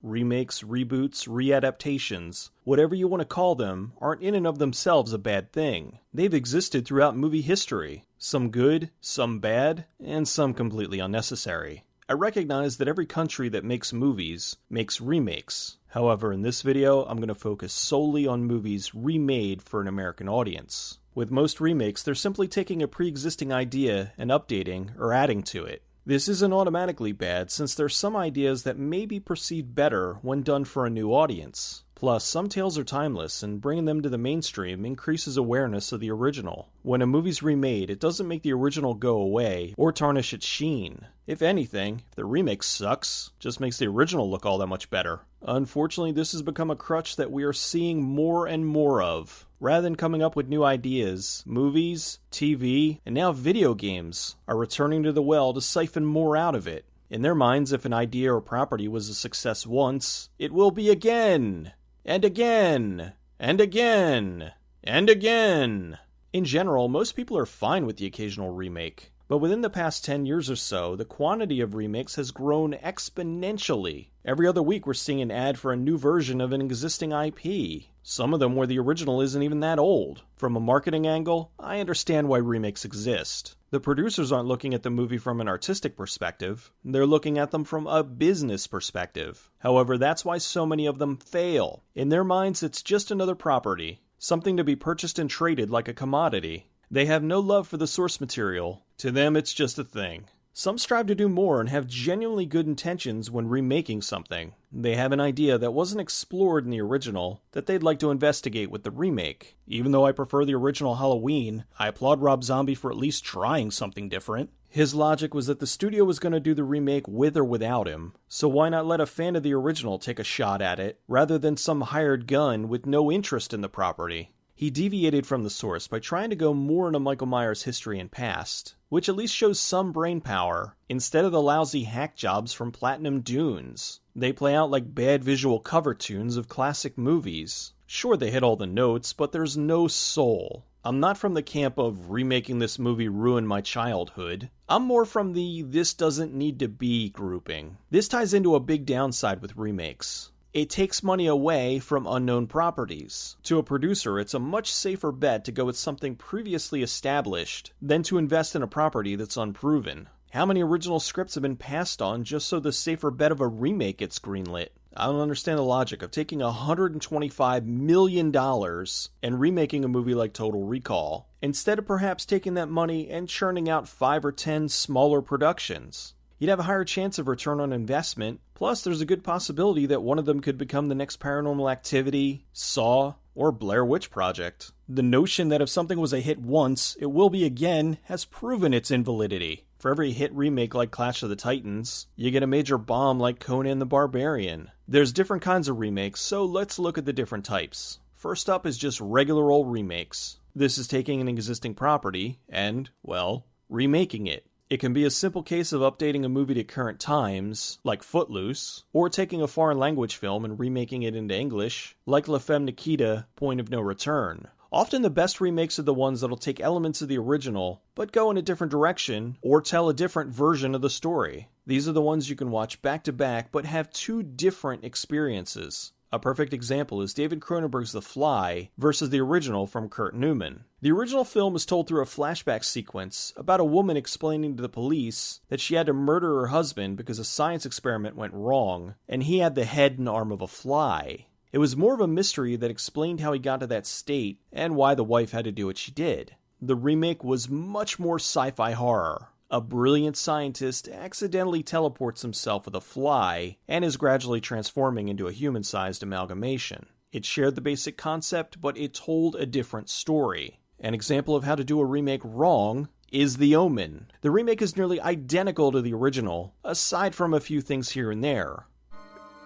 Remakes, reboots, readaptations, whatever you want to call them, aren't in and of themselves a bad thing. They've existed throughout movie history. Some good, some bad, and some completely unnecessary. I recognize that every country that makes movies makes remakes. However, in this video, I'm going to focus solely on movies remade for an American audience. With most remakes, they're simply taking a pre-existing idea and updating or adding to it. This isn't automatically bad, since there's some ideas that may be perceived better when done for a new audience. Plus, some tales are timeless, and bringing them to the mainstream increases awareness of the original. When a movie's remade, it doesn't make the original go away or tarnish its sheen. If anything, if the remake sucks, it just makes the original look all that much better. Unfortunately, this has become a crutch that we are seeing more and more of. Rather than coming up with new ideas, movies, TV, and now video games are returning to the well to siphon more out of it. In their minds, if an idea or property was a success once, it will be again, and again, and again, and again. In general, most people are fine with the occasional remake. But within the past 10 years or so, the quantity of remakes has grown exponentially. Every other week we're seeing an ad for a new version of an existing IP. Some of them where the original isn't even that old. From a marketing angle, I understand why remakes exist. The producers aren't looking at the movie from an artistic perspective, they're looking at them from a business perspective. However, that's why so many of them fail. In their minds, it's just another property, something to be purchased and traded like a commodity. They have no love for the source material. To them, it's just a thing. Some strive to do more and have genuinely good intentions when remaking something. They have an idea that wasn't explored in the original that they'd like to investigate with the remake. Even though I prefer the original Halloween, I applaud Rob Zombie for at least trying something different. His logic was that the studio was going to do the remake with or without him, so why not let a fan of the original take a shot at it, rather than some hired gun with no interest in the property? He deviated from the source by trying to go more into Michael Myers' history and past, which at least shows some brainpower, instead of the lousy hack jobs from Platinum Dunes. They play out like bad visual cover tunes of classic movies. Sure, they hit all the notes, but there's no soul. I'm not from the camp of remaking this movie ruined my childhood. I'm more from the this doesn't need to be grouping. This ties into a big downside with remakes. It takes money away from unknown properties. To a producer, it's a much safer bet to go with something previously established than to invest in a property that's unproven. How many original scripts have been passed on just so the safer bet of a remake gets greenlit? I don't understand the logic of taking $125 million and remaking a movie like Total Recall, instead of perhaps taking that money and churning out 5 or 10 smaller productions. You'd have a higher chance of return on investment, plus there's a good possibility that one of them could become the next Paranormal Activity, Saw, or Blair Witch Project. The notion that if something was a hit once, it will be again has proven its invalidity. For every hit remake like Clash of the Titans, you get a major bomb like Conan the Barbarian. There's different kinds of remakes, so let's look at the different types. First up is just regular old remakes. This is taking an existing property and, well, remaking it. It can be a simple case of updating a movie to current times, like Footloose, or taking a foreign language film and remaking it into English, like La Femme Nikita, Point of No Return. Often the best remakes are the ones that'll take elements of the original, but go in a different direction, or tell a different version of the story. These are the ones you can watch back to back, but have two different experiences. A perfect example is David Cronenberg's The Fly versus the original from Kurt Newman. The original film is told through a flashback sequence about a woman explaining to the police that she had to murder her husband because a science experiment went wrong, and he had the head and arm of a fly. It was more of a mystery that explained how he got to that state and why the wife had to do what she did. The remake was much more sci-fi horror. A brilliant scientist accidentally teleports himself with a fly and is gradually transforming into a human-sized amalgamation. It shared the basic concept, but it told a different story. An example of how to do a remake wrong is The Omen. The remake is nearly identical to the original, aside from a few things here and there.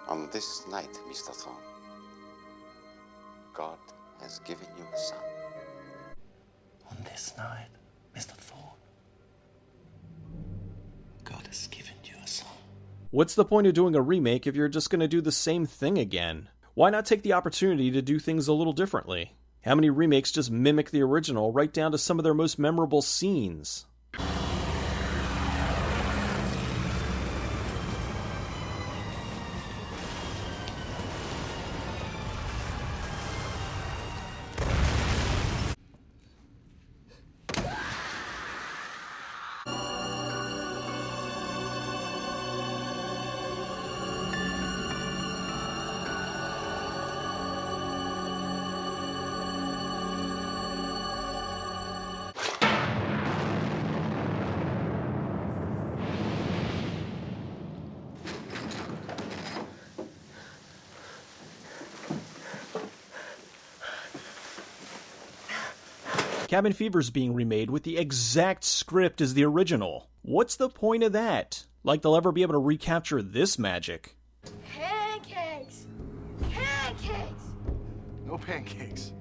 On this night, Mr. Thorne, God has given you a son. On this night, Mr. Thorne, God has given you a son. What's the point of doing a remake if you're just going to do the same thing again? Why not take the opportunity to do things a little differently? How many remakes just mimic the original right down to some of their most memorable scenes? Cabin Fever's being remade with the exact script as the original. What's the point of that? Like they'll ever be able to recapture this magic. Pancakes! Pancakes! No pancakes.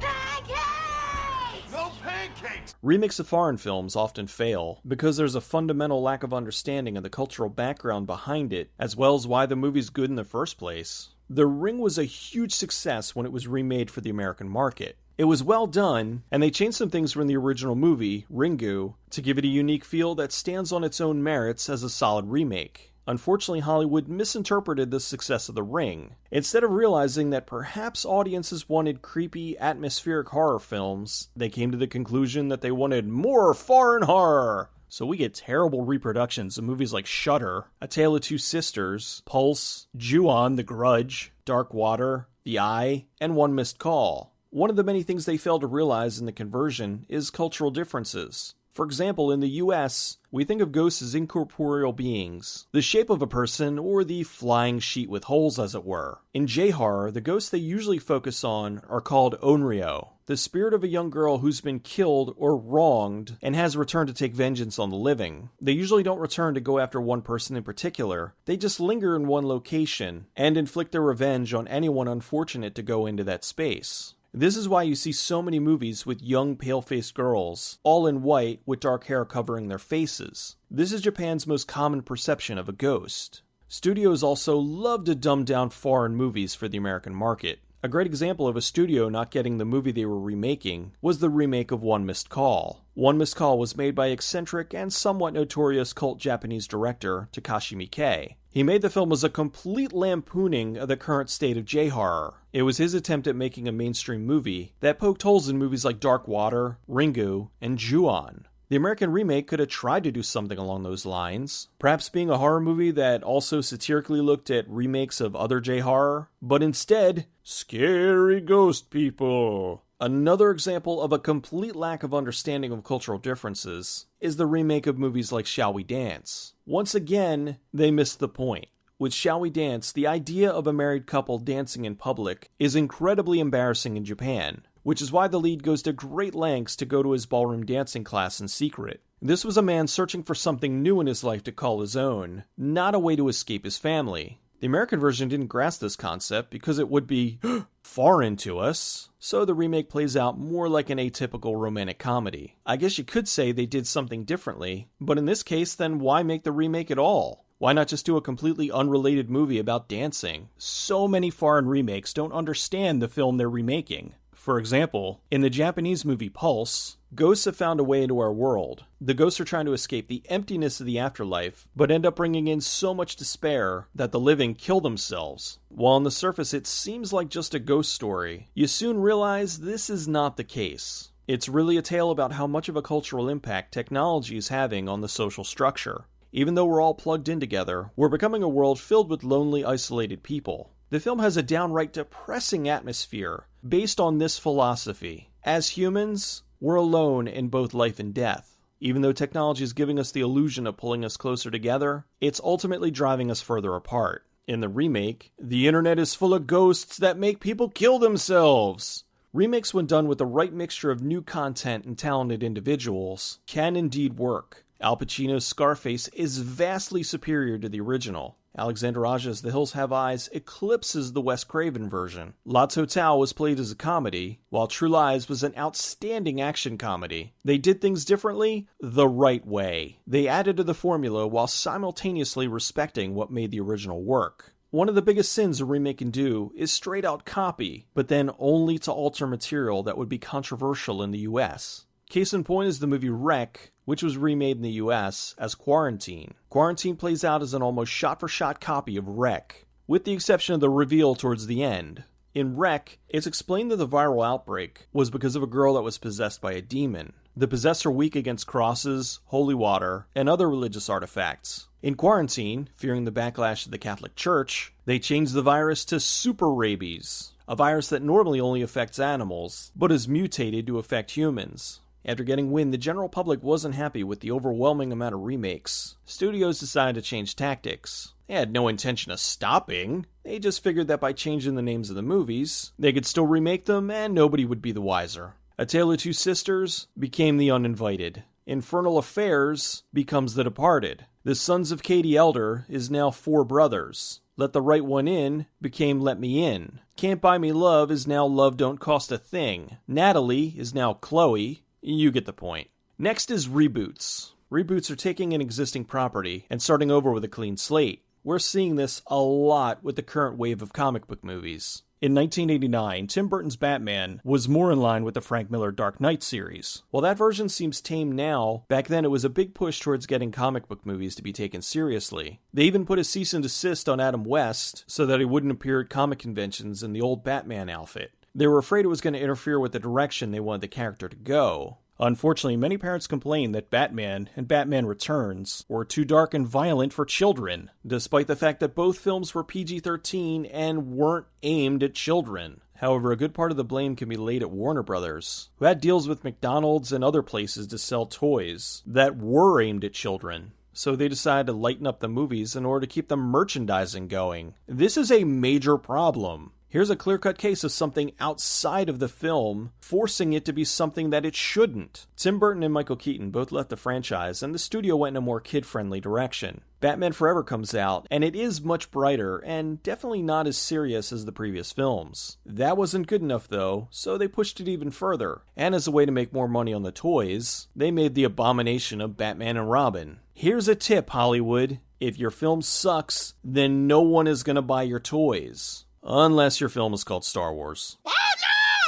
Pancakes! No pancakes! Remakes of foreign films often fail because there's a fundamental lack of understanding of the cultural background behind it, as well as why the movie's good in the first place. The Ring was a huge success when it was remade for the American market. It was well done, and they changed some things from the original movie, Ringu, to give it a unique feel that stands on its own merits as a solid remake. Unfortunately, Hollywood misinterpreted the success of The Ring. Instead of realizing that perhaps audiences wanted creepy, atmospheric horror films, they came to the conclusion that they wanted more foreign horror. So we get terrible reproductions of movies like Shudder, A Tale of Two Sisters, Pulse, Ju-on, The Grudge, Dark Water, The Eye, and One Missed Call. One of the many things they failed to realize in the conversion is cultural differences. For example, in the US, we think of ghosts as incorporeal beings, the shape of a person or the flying sheet with holes, as it were. In J-horror, the ghosts they usually focus on are called onryo, the spirit of a young girl who's been killed or wronged and has returned to take vengeance on the living. They usually don't return to go after one person in particular, they just linger in one location and inflict their revenge on anyone unfortunate to go into that space. This is why you see so many movies with young pale-faced girls, all in white with dark hair covering their faces. This is Japan's most common perception of a ghost. Studios also love to dumb down foreign movies for the American market. A great example of a studio not getting the movie they were remaking was the remake of One Missed Call. One Missed Call was made by eccentric and somewhat notorious cult Japanese director Takashi Miike. He made the film as a complete lampooning of the current state of J-horror. It was his attempt at making a mainstream movie that poked holes in movies like Dark Water, Ringu, and Ju-on. The American remake could have tried to do something along those lines, perhaps being a horror movie that also satirically looked at remakes of other J-horror, but instead, scary ghost people. Another example of a complete lack of understanding of cultural differences is the remake of movies like Shall We Dance. Once again, they missed the point. With Shall We Dance, the idea of a married couple dancing in public is incredibly embarrassing in Japan, which is why the lead goes to great lengths to go to his ballroom dancing class in secret. This was a man searching for something new in his life to call his own, not a way to escape his family. The American version didn't grasp this concept because it would be foreign to us, so the remake plays out more like an atypical romantic comedy. I guess you could say they did something differently, but in this case, then why make the remake at all? Why not just do a completely unrelated movie about dancing? So many foreign remakes don't understand the film they're remaking. For example, in the Japanese movie Pulse, ghosts have found a way into our world. The ghosts are trying to escape the emptiness of the afterlife, but end up bringing in so much despair that the living kill themselves. While on the surface it seems like just a ghost story, you soon realize this is not the case. It's really a tale about how much of a cultural impact technology is having on the social structure. Even though we're all plugged in together, we're becoming a world filled with lonely, isolated people. The film has a downright depressing atmosphere based on this philosophy. As humans, we're alone in both life and death. Even though technology is giving us the illusion of pulling us closer together, it's ultimately driving us further apart. In the remake, the internet is full of ghosts that make people kill themselves. Remakes, when done with the right mixture of new content and talented individuals, can indeed work. Al Pacino's Scarface is vastly superior to the original. Alexander Aja's The Hills Have Eyes eclipses the Wes Craven version. La Totale was played as a comedy, while True Lies was an outstanding action comedy. They did things differently, the right way. They added to the formula while simultaneously respecting what made the original work. One of the biggest sins a remake can do is straight out copy, but then only to alter material that would be controversial in the US. Case in point is the movie Wreck, which was remade in the US as Quarantine. Quarantine plays out as an almost shot-for-shot copy of Wreck, with the exception of the reveal towards the end. In Wreck, it's explained that the viral outbreak was because of a girl that was possessed by a demon. The possessed are weak against crosses, holy water, and other religious artifacts. In Quarantine, fearing the backlash of the Catholic Church, they changed the virus to super rabies, a virus that normally only affects animals, but is mutated to affect humans. After getting wind the general public wasn't happy with the overwhelming amount of remakes, studios decided to change tactics. They had no intention of stopping, they just figured that by changing the names of the movies, they could still remake them and nobody would be the wiser. A Tale of Two Sisters became The Uninvited. Infernal Affairs becomes The Departed. The Sons of Katie Elder is now Four Brothers. Let the Right One In became Let Me In. Can't Buy Me Love is now Love Don't Cost a Thing. Natalie is now Chloe. You get the point. Next is reboots. Reboots are taking an existing property and starting over with a clean slate. We're seeing this a lot with the current wave of comic book movies. In 1989, Tim Burton's Batman was more in line with the Frank Miller Dark Knight series. While that version seems tame now, back then it was a big push towards getting comic book movies to be taken seriously. They even put a cease and desist on Adam West so that he wouldn't appear at comic conventions in the old Batman outfit. They were afraid it was going to interfere with the direction they wanted the character to go. Unfortunately, many parents complained that Batman and Batman Returns were too dark and violent for children, despite the fact that both films were PG-13 and weren't aimed at children. However, a good part of the blame can be laid at Warner Brothers, who had deals with McDonald's and other places to sell toys that were aimed at children. So they decided to lighten up the movies in order to keep the merchandising going. This is a major problem. Here's a clear-cut case of something outside of the film, forcing it to be something that it shouldn't. Tim Burton and Michael Keaton both left the franchise, and the studio went in a more kid-friendly direction. Batman Forever comes out, and it is much brighter, and definitely not as serious as the previous films. That wasn't good enough, though, so they pushed it even further. And as a way to make more money on the toys, they made the abomination of Batman and Robin. Here's a tip, Hollywood. If your film sucks, then no one is going to buy your toys. Unless your film is called Star Wars. Oh,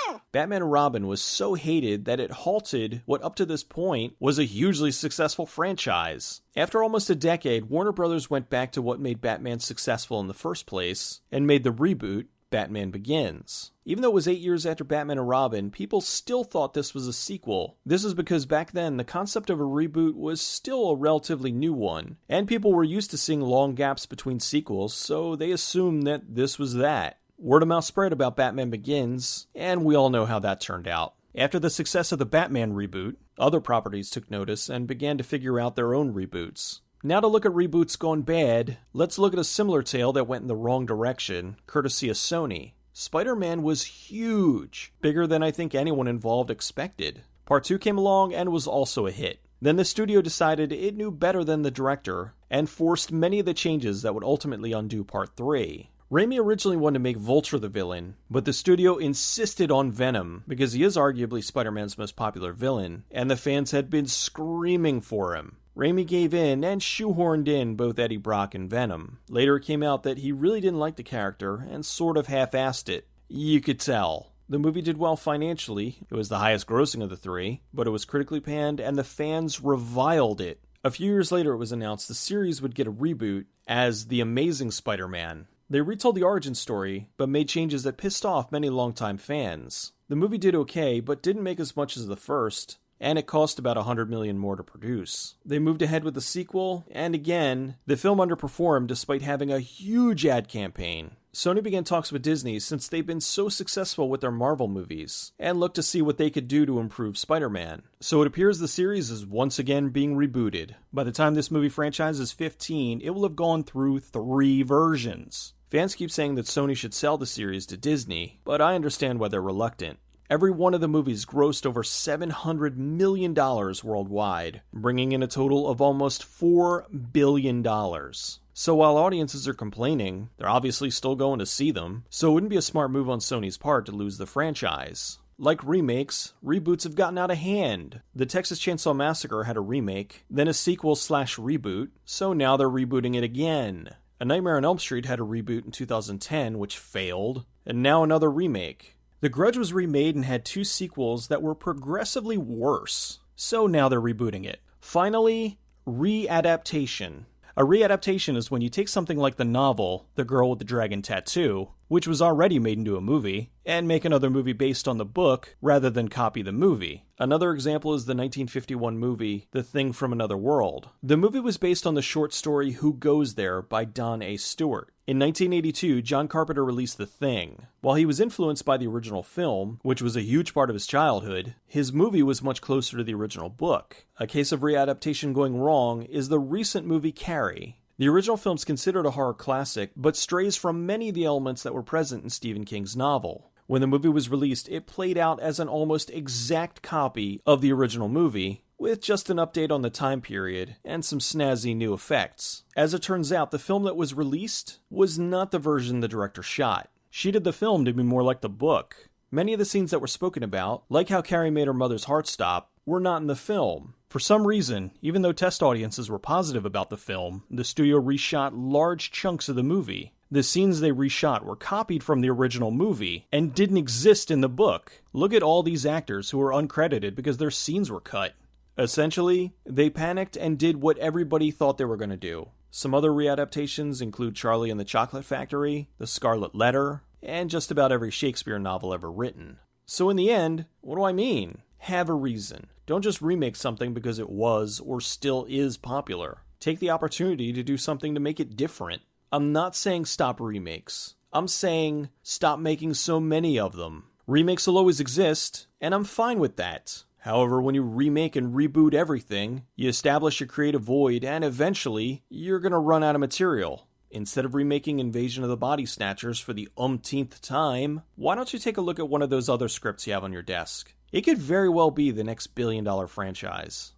no! Batman and Robin was so hated that it halted what up to this point was a hugely successful franchise. After almost a decade, Warner Brothers went back to what made Batman successful in the first place and made the reboot Batman Begins. Even though it was 8 years after Batman and Robin, people still thought this was a sequel. This is because back then, the concept of a reboot was still a relatively new one, and people were used to seeing long gaps between sequels, so they assumed that this was that. Word of mouth spread about Batman Begins, and we all know how that turned out. After the success of the Batman reboot, other properties took notice and began to figure out their own reboots. Now to look at reboots gone bad, let's look at a similar tale that went in the wrong direction, courtesy of Sony. Spider-Man was huge, bigger than I think anyone involved expected. Part 2 came along and was also a hit. Then the studio decided it knew better than the director, and forced many of the changes that would ultimately undo Part 3. Raimi originally wanted to make Vulture the villain, but the studio insisted on Venom because he is arguably Spider-Man's most popular villain, and the fans had been screaming for him. Raimi gave in and shoehorned in both Eddie Brock and Venom. Later it came out that he really didn't like the character and sort of half-assed it. You could tell. The movie did well financially. It was the highest grossing of the three, but it was critically panned and the fans reviled it. A few years later it was announced the series would get a reboot as The Amazing Spider-Man. They retold the origin story, but made changes that pissed off many longtime fans. The movie did okay, but didn't make as much as the first, and it cost about $100 million more to produce. They moved ahead with the sequel, and again, the film underperformed despite having a huge ad campaign. Sony began talks with Disney since they've been so successful with their Marvel movies, and looked to see what they could do to improve Spider-Man. So it appears the series is once again being rebooted. By the time this movie franchise is 15, it will have gone through 3 versions. Fans keep saying that Sony should sell the series to Disney, but I understand why they're reluctant. Every one of the movies grossed over $700 million worldwide, bringing in a total of almost $4 billion. So while audiences are complaining, they're obviously still going to see them, so it wouldn't be a smart move on Sony's part to lose the franchise. Like remakes, reboots have gotten out of hand. The Texas Chainsaw Massacre had a remake, then a sequel/reboot, so now they're rebooting it again. A Nightmare on Elm Street had a reboot in 2010, which failed, and now another remake. The Grudge was remade and had 2 sequels that were progressively worse, so now they're rebooting it. Finally, readaptation. A readaptation is when you take something like the novel, The Girl with the Dragon Tattoo, which was already made into a movie, and make another movie based on the book rather than copy the movie. Another example is the 1951 movie The Thing from Another World. The movie was based on the short story Who Goes There by Don A. Stewart. In 1982, John Carpenter released The Thing. While he was influenced by the original film, which was a huge part of his childhood, his movie was much closer to the original book. A case of readaptation going wrong is the recent movie Carrie. The original film's considered a horror classic, but strays from many of the elements that were present in Stephen King's novel. When the movie was released, it played out as an almost exact copy of the original movie, with just an update on the time period and some snazzy new effects. As it turns out, the film that was released was not the version the director shot. She did the film to be more like the book. Many of the scenes that were spoken about, like how Carrie made her mother's heart stop, were not in the film. For some reason, even though test audiences were positive about the film, the studio reshot large chunks of the movie. The scenes they reshot were copied from the original movie and didn't exist in the book. Look at all these actors who were uncredited because their scenes were cut. Essentially, they panicked and did what everybody thought they were going to do. Some other readaptations include Charlie and the Chocolate Factory, The Scarlet Letter, and just about every Shakespeare novel ever written. So in the end, what do I mean? Have a reason. Don't just remake something because it was or still is popular. Take the opportunity to do something to make it different. I'm not saying stop remakes. I'm saying stop making so many of them. Remakes will always exist, and I'm fine with that. However, when you remake and reboot everything, you establish a creative void, and eventually, you're gonna run out of material. Instead of remaking Invasion of the Body Snatchers for the umpteenth time, why don't you take a look at one of those other scripts you have on your desk? It could very well be the next billion-dollar franchise.